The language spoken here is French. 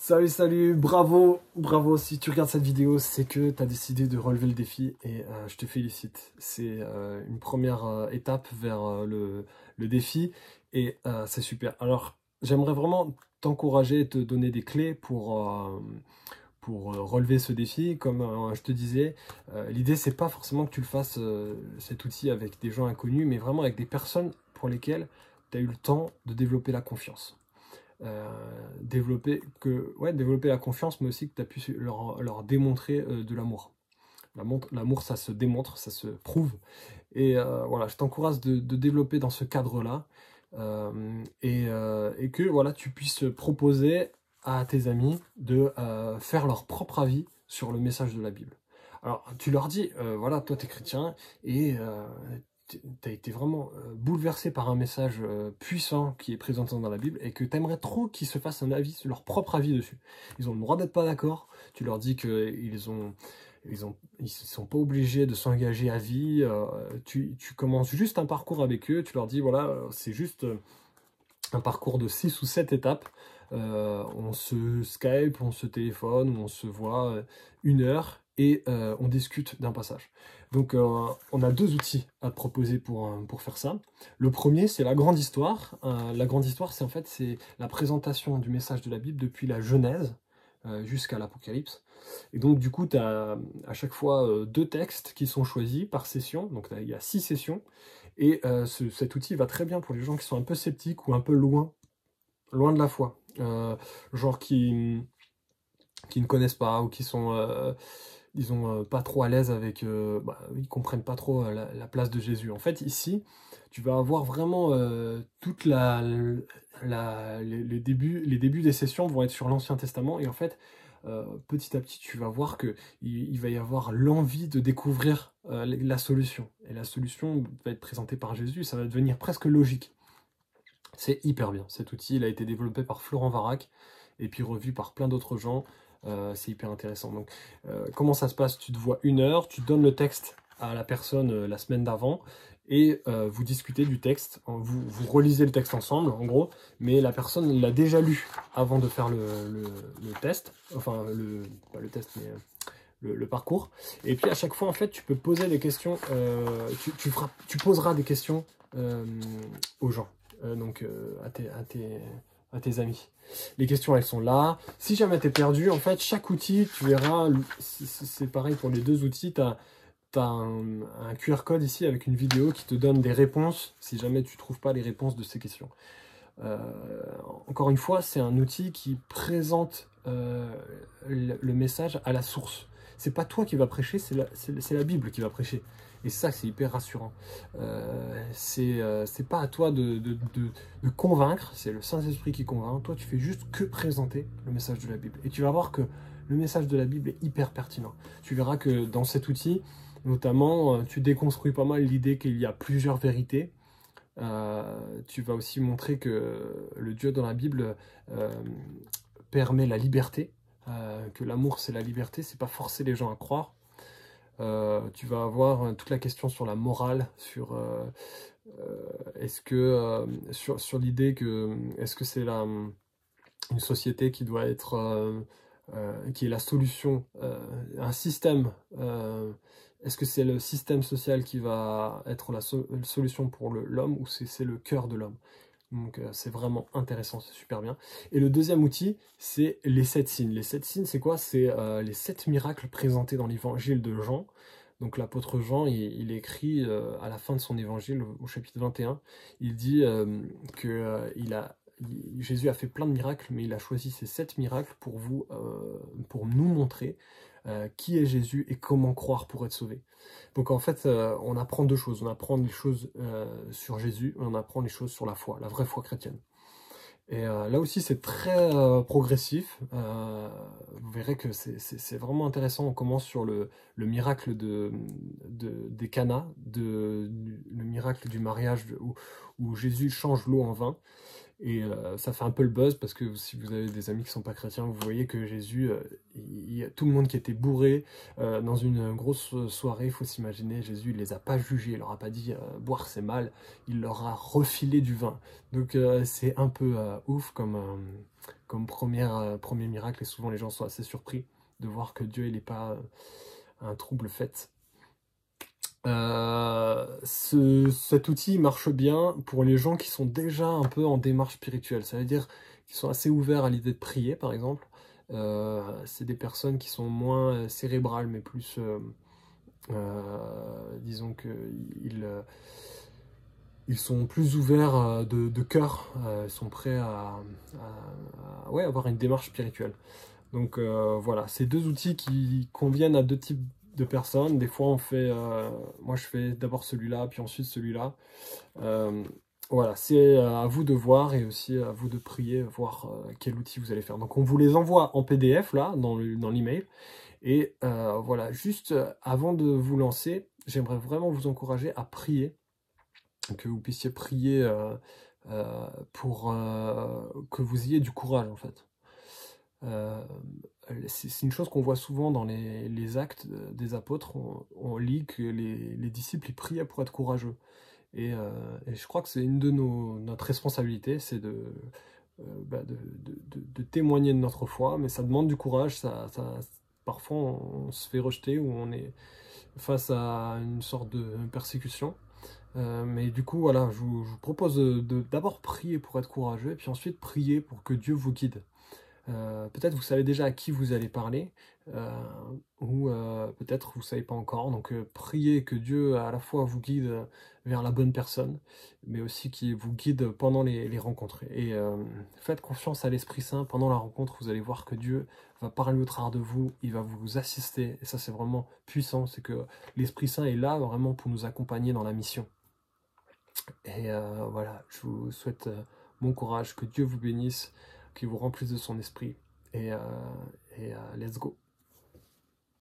Salut, salut, bravo, bravo, si tu regardes cette vidéo, c'est que tu as décidé de relever le défi et je te félicite. C'est une première étape vers le défi et c'est super. Alors, j'aimerais vraiment t'encourager et te donner des clés pour relever ce défi. Comme je te disais, l'idée, c'est pas forcément que tu le fasses, cet outil, avec des gens inconnus, mais vraiment avec des personnes pour lesquelles tu as eu le temps de développer la confiance. Développer la confiance, mais aussi que tu as pu leur démontrer de l'amour. L'amour, ça se démontre, ça se prouve. Et voilà, je t'encourage de développer dans ce cadre-là et que voilà, tu puisses proposer à tes amis de faire leur propre avis sur le message de la Bible. Alors, tu leur dis, voilà, toi, tu es chrétien et tu as été vraiment bouleversé par un message puissant qui est présenté dans la Bible et que tu aimerais trop qu'ils se fassent un avis, leur propre avis dessus. Ils ont le droit d'être pas d'accord. Tu leur dis qu'ils sont pas obligés de s'engager à vie. Tu commences juste un parcours avec eux. Tu leur dis, voilà, c'est juste un parcours de 6 ou 7 étapes. On se Skype, on se téléphone, on se voit 1 heure et on discute d'un passage. Donc on a 2 outils à te proposer pour faire ça. Le premier, c'est la grande histoire. La grande histoire, c'est la présentation du message de la Bible depuis la Genèse jusqu'à l'Apocalypse. Et donc du coup, tu as à chaque fois 2 textes qui sont choisis par session. Donc il y a 6 sessions. Et cet outil va très bien pour les gens qui sont un peu sceptiques ou un peu loin de la foi. Genre qui ne connaissent pas ou qui sont, disons, pas trop à l'aise avec... ils comprennent pas trop la place de Jésus. En fait, ici, tu vas avoir vraiment toute les débuts des sessions vont être sur l'Ancien Testament. Et en fait, petit à petit, tu vas voir que il va y avoir l'envie de découvrir la solution. Et la solution va être présentée par Jésus, ça va devenir presque logique. C'est hyper bien. Cet outil, il a été développé par Florent Varac et puis revu par plein d'autres gens. C'est hyper intéressant. Donc, comment ça se passe? Tu te vois 1 heure, tu donnes le texte à la personne la semaine d'avant et vous discutez du texte. Vous relisez le texte ensemble, en gros, mais la personne l'a déjà lu avant de faire le test. Enfin, pas le test, mais le parcours. Et puis à chaque fois, en fait, tu peux poser des questions. Tu poseras des questions aux gens. Donc à tes amis. Les questions, elles sont là. Si jamais tu es perdu, en fait, chaque outil, tu verras, c'est pareil pour les 2 outils, tu as un QR code ici avec une vidéo qui te donne des réponses si jamais tu ne trouves pas les réponses de ces questions. Encore une fois, c'est un outil qui présente le message à la source. C'est pas toi qui va prêcher, c'est la Bible qui va prêcher. Et ça, c'est hyper rassurant. C'est pas à toi de convaincre, c'est le Saint-Esprit qui convainc. Toi, tu fais juste que présenter le message de la Bible. Et tu vas voir que le message de la Bible est hyper pertinent. Tu verras que dans cet outil, notamment, tu déconstruis pas mal l'idée qu'il y a plusieurs vérités. Tu vas aussi montrer que le Dieu dans la Bible permet la liberté, que l'amour c'est la liberté, c'est pas forcer les gens à croire. Tu vas avoir toute la question sur la morale, sur sur l'idée que est-ce que c'est une société qui doit être qui est la solution, un système. Est-ce que c'est le système social qui va être la solution pour l'homme ou c'est le cœur de l'homme? Donc c'est vraiment intéressant, c'est super bien. Et le deuxième outil, c'est les 7 signes. Les 7 signes, c'est quoi? C'est les 7 miracles présentés dans l'évangile de Jean. Donc l'apôtre Jean, il écrit à la fin de son évangile, au chapitre 21, il dit que Jésus a fait plein de miracles, mais il a choisi ces 7 miracles pour nous montrer qui est Jésus et comment croire pour être sauvé. Donc en fait, on apprend 2 choses. On apprend les choses sur Jésus, et on apprend les choses sur la foi, la vraie foi chrétienne. Et là aussi, c'est très progressif. Vous verrez que c'est vraiment intéressant. On commence sur le miracle des Cana, le miracle du mariage où Jésus change l'eau en vin. Et ça fait un peu le buzz parce que si vous avez des amis qui sont pas chrétiens, vous voyez que Jésus, il y a tout le monde qui était bourré dans une grosse soirée, il faut s'imaginer, Jésus il les a pas jugés, il leur a pas dit boire c'est mal, il leur a refilé du vin. Donc c'est un peu ouf comme premier miracle, et souvent les gens sont assez surpris de voir que Dieu il n'est pas un trouble fait. Cet outil marche bien pour les gens qui sont déjà un peu en démarche spirituelle, ça veut dire qu'ils sont assez ouverts à l'idée de prier par exemple. C'est des personnes qui sont moins cérébrales mais plus, disons qu'ils ils sont plus ouverts de cœur, ils sont prêts ouais, avoir une démarche spirituelle. Donc voilà, c'est deux outils qui conviennent à deux types de personnes. Des fois, moi je fais d'abord celui-là, puis ensuite celui-là. Voilà, c'est à vous de voir et aussi à vous de prier, voir quel outil vous allez faire. Donc on vous les envoie en PDF là, dans l'email. Et voilà, juste avant de vous lancer, j'aimerais vraiment vous encourager à prier, que vous puissiez prier pour que vous ayez du courage en fait. C'est une chose qu'on voit souvent dans les actes des apôtres. On lit que les disciples ils priaient pour être courageux. Et je crois que c'est une de notre responsabilité, c'est de témoigner de notre foi, mais ça demande du courage. Parfois, on se fait rejeter ou on est face à une sorte de persécution. Mais du coup, voilà, je vous propose d'abord prier pour être courageux, et puis ensuite prier pour que Dieu vous guide. Peut-être vous savez déjà à qui vous allez parler, ou peut-être vous ne savez pas encore. Donc priez que Dieu à la fois vous guide vers la bonne personne, mais aussi qu'il vous guide pendant les rencontres. Et faites confiance à l'Esprit Saint. Pendant la rencontre, vous allez voir que Dieu va parler au travers de vous, il va vous assister. Et ça, c'est vraiment puissant. C'est que l'Esprit Saint est là vraiment pour nous accompagner dans la mission. Et voilà, je vous souhaite bon courage, que Dieu vous bénisse, qu'il vous remplisse de son esprit. Et let's go.